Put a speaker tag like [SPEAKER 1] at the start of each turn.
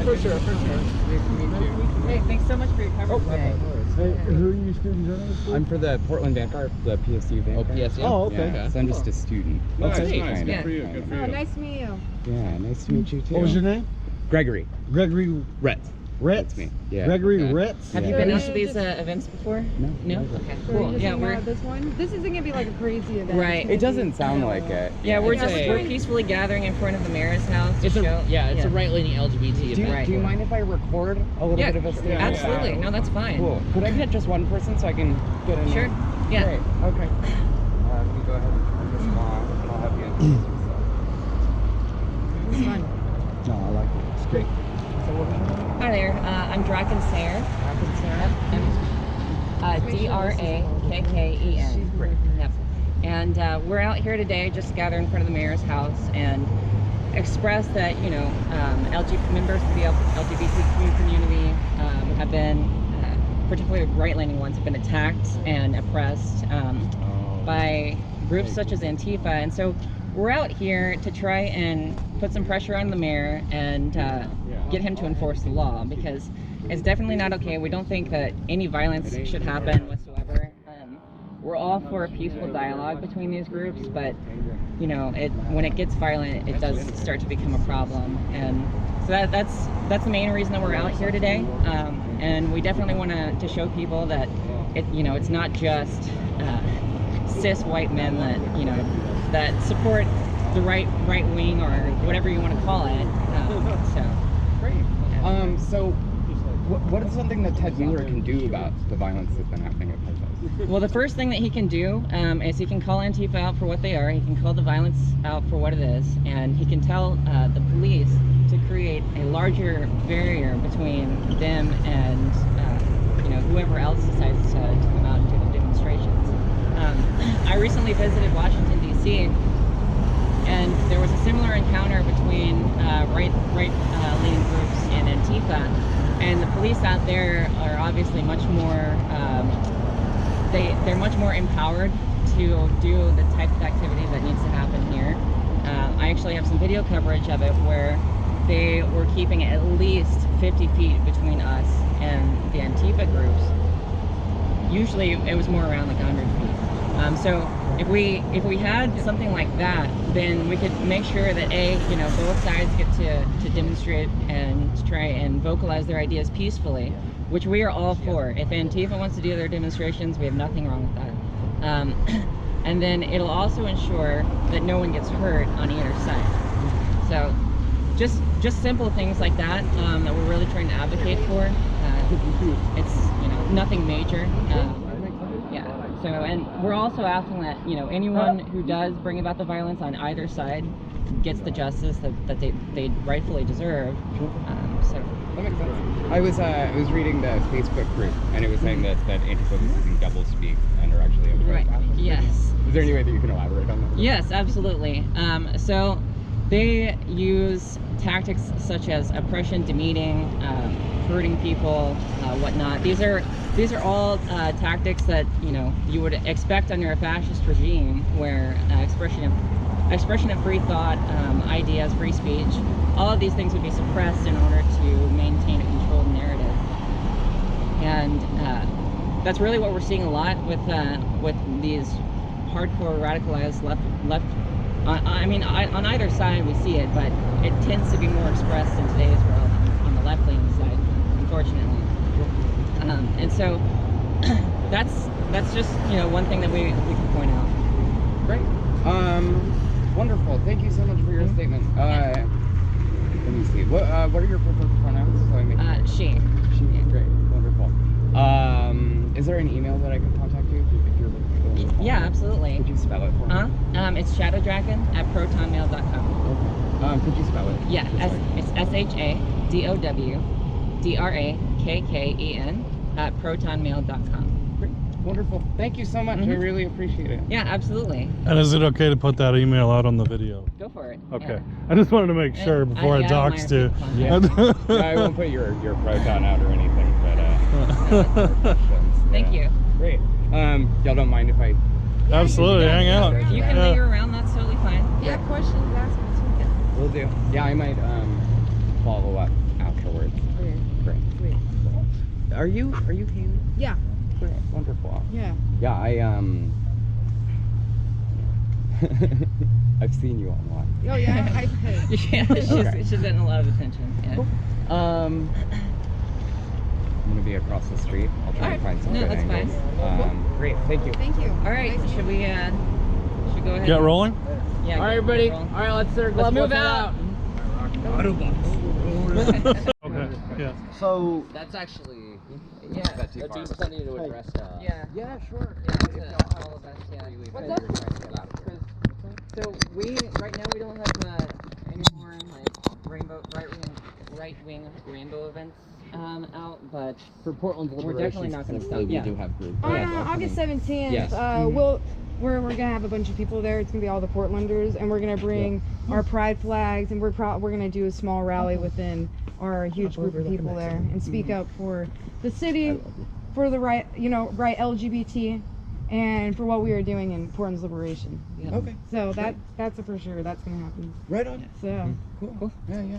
[SPEAKER 1] for sure, for sure.
[SPEAKER 2] Nice to meet you.
[SPEAKER 3] Hey, thanks so much for your coverage today.
[SPEAKER 1] Hey, who are you student journalist?
[SPEAKER 2] I'm for the Portland Vanguard, the PSU Vanguard.
[SPEAKER 4] Oh, PSU?
[SPEAKER 1] Oh, okay.
[SPEAKER 2] Yeah, so I'm just a student.
[SPEAKER 4] Nice,
[SPEAKER 1] Okay.
[SPEAKER 4] nice. Good
[SPEAKER 3] Yeah.
[SPEAKER 4] for you, good for you.
[SPEAKER 5] Oh, nice to meet you.
[SPEAKER 2] Yeah, nice to meet you too.
[SPEAKER 1] What was your name?
[SPEAKER 2] Gregory.
[SPEAKER 1] Gregory
[SPEAKER 2] Retz.
[SPEAKER 1] Retz.
[SPEAKER 2] That's me. Yeah.
[SPEAKER 1] Gregory
[SPEAKER 2] Okay.
[SPEAKER 1] Retz.
[SPEAKER 3] Have you
[SPEAKER 2] Yeah.
[SPEAKER 3] been out to these events before?
[SPEAKER 2] No.
[SPEAKER 3] No?
[SPEAKER 2] never.
[SPEAKER 3] Okay,
[SPEAKER 5] So
[SPEAKER 3] cool.
[SPEAKER 5] you're just
[SPEAKER 3] Yeah,
[SPEAKER 5] hanging out
[SPEAKER 3] we're
[SPEAKER 5] at this one. This isn't gonna be like a crazy event.
[SPEAKER 3] Right.
[SPEAKER 5] It's gonna
[SPEAKER 2] It doesn't
[SPEAKER 5] be,
[SPEAKER 2] sound like it.
[SPEAKER 3] yeah, we're
[SPEAKER 5] Yeah,
[SPEAKER 3] just
[SPEAKER 5] we're
[SPEAKER 3] we're
[SPEAKER 5] doing-
[SPEAKER 3] peacefully gathering in front of the mayor's house to
[SPEAKER 4] It's
[SPEAKER 3] show.
[SPEAKER 4] a a right-leaning LGBT
[SPEAKER 2] Do you,
[SPEAKER 4] event.
[SPEAKER 2] do you mind if I record a little
[SPEAKER 3] Yeah,
[SPEAKER 2] bit of a statement?
[SPEAKER 3] absolutely. No, that's fine.
[SPEAKER 2] Cool. Could I get just one person so I can get in?
[SPEAKER 3] Sure. Yeah.
[SPEAKER 2] Great. Okay. Let me go ahead and turn this on, and I'll have you introduce yourself.
[SPEAKER 3] It's fun.
[SPEAKER 1] No, I like it. It's great.
[SPEAKER 2] So what was your name?
[SPEAKER 3] Hi there. I'm Drakken Saer.
[SPEAKER 2] Drakken Saer?
[SPEAKER 3] Drakken. Yep. And we're out here today just to gather in front of the mayor's house and express that, you know, members of the LGBTQ community have been, particularly right-leaning ones, have been attacked and oppressed by groups such as Antifa. And so we're out here to try and put some pressure on the mayor and get him to enforce the law, because it's definitely not okay. We don't think that any violence should happen whatsoever. We're all for a peaceful dialogue between these groups, but you know, when it gets violent, it does start to become a problem. And so that's the main reason that we're out here today. And we definitely want to show people that it's not just cis white men that that support the right wing or whatever you want to call it.
[SPEAKER 2] Great. So what is something that Ted Wheeler can do about the violence that's been happening at protests?
[SPEAKER 3] Well, the first thing that he can do is he can call Antifa out for what they are. He can call the violence out for what it is, and he can tell the police to create a larger barrier between them and whoever else decides to come out and do the demonstrations. I recently visited Washington, D.C., and there was a similar encounter between right-leaning groups and Antifa, and the police out there are obviously much more they're much more empowered to do the type of activity that needs to happen here. I actually have some video coverage of it where they were keeping at least 50 feet between us and the Antifa groups. Usually it was more around like 100 feet. So if we had something like that, then we could make sure that both sides get to demonstrate and try and vocalize their ideas peacefully, which we are all for. If Antifa wants to do their demonstrations, we have nothing wrong with that. And then it'll also ensure that no one gets hurt on either side. So just simple things like that that we're really trying to advocate for. It's nothing major. Yeah. So, and we're also asking that anyone who does bring about the violence on either side gets the justice that they rightfully deserve. So
[SPEAKER 2] that makes sense. I was reading the Facebook group, and it was saying that Antifa was using double speak and are actually
[SPEAKER 3] right. Yes.
[SPEAKER 2] Is there any way that you can elaborate on that?
[SPEAKER 3] Yes, absolutely. So they use tactics such as oppression, demeaning, hurting people, whatnot. These are all tactics that you would expect under a fascist regime, where expression of free thought, ideas, free speech, all of these things would be suppressed in order to maintain a controlled narrative. And that's really what we're seeing a lot with these hardcore radicalized left. I mean, on either side we see it, but it tends to be more expressed in today's world on the left-leaning side, unfortunately. And so that's just one thing that we can point out.
[SPEAKER 2] Great. Wonderful. Thank you so much for your statement. Let me see. What are your preferred pronouns? So I make
[SPEAKER 3] She.
[SPEAKER 2] She. Yeah. Great. Wonderful. Is there an email that I can contact you if you're looking for?
[SPEAKER 3] Yeah, absolutely.
[SPEAKER 2] Could you spell it for me?
[SPEAKER 3] It's shadowdrakken@protonmail.com.
[SPEAKER 2] Okay. Could you spell it?
[SPEAKER 3] Yeah, it's SHADOWDRAKKEN@protonmail.com.
[SPEAKER 2] Great. Wonderful. Thank you so much. I really appreciate it.
[SPEAKER 3] Yeah, absolutely.
[SPEAKER 6] And is it okay to put that email out on the video?
[SPEAKER 3] Go for it.
[SPEAKER 6] Okay. I just wanted to make sure before I dox to.
[SPEAKER 2] Yeah. I won't put your proton out or anything, but
[SPEAKER 3] Thank you.
[SPEAKER 2] Great. Y'all don't mind if I?
[SPEAKER 6] Absolutely, hang out.
[SPEAKER 3] You can linger around. That's totally fine.
[SPEAKER 5] Yeah, questions, ask me too.
[SPEAKER 2] Will do. Yeah, I might follow up after. afterwards.
[SPEAKER 5] Okay.
[SPEAKER 2] Great.
[SPEAKER 5] Sweet.
[SPEAKER 2] Are you Haley?
[SPEAKER 5] Yeah.
[SPEAKER 2] Great. Wonderful.
[SPEAKER 5] Yeah.
[SPEAKER 2] Yeah, I've seen you online.
[SPEAKER 5] Oh yeah. I've heard.
[SPEAKER 3] Yeah, she's getting a lot of attention. Yeah.
[SPEAKER 2] I'm gonna be across the street. I'll try and find some
[SPEAKER 3] No,
[SPEAKER 2] good
[SPEAKER 3] that's fine.
[SPEAKER 2] angles. Great, thank you.
[SPEAKER 5] Thank you.
[SPEAKER 3] All right,
[SPEAKER 5] Nice
[SPEAKER 3] should we go ahead?
[SPEAKER 6] Get rolling?
[SPEAKER 3] Yeah.
[SPEAKER 4] All right, everybody. All right, let's move out.
[SPEAKER 6] Okay. Yeah.
[SPEAKER 1] So,
[SPEAKER 4] That's actually
[SPEAKER 3] Yeah.
[SPEAKER 2] That's too
[SPEAKER 4] that'd
[SPEAKER 2] far.
[SPEAKER 4] be something to address.
[SPEAKER 3] Yeah.
[SPEAKER 2] Yeah, sure.
[SPEAKER 3] Yeah, to all of us, yeah.
[SPEAKER 2] What's
[SPEAKER 3] Because- So right now we don't have any more like right wing rainbow events out, but
[SPEAKER 4] For Portland's
[SPEAKER 3] we're definitely not going to stop.
[SPEAKER 2] We
[SPEAKER 3] Yeah.
[SPEAKER 2] do have group.
[SPEAKER 5] On
[SPEAKER 2] Yeah,
[SPEAKER 5] August 17th,
[SPEAKER 2] Yes.
[SPEAKER 5] we're gonna have a bunch of people there. It's gonna be all the Portlanders, and we're gonna bring our pride flags, and we're gonna do a small rally within our huge group of people there, and speak up for the city, for the right LGBT, and for what we are doing in Portland's liberation.
[SPEAKER 2] Okay.
[SPEAKER 5] So that's a for sure. That's gonna happen.
[SPEAKER 2] Right on.
[SPEAKER 5] So.
[SPEAKER 2] Cool. Yeah, yeah.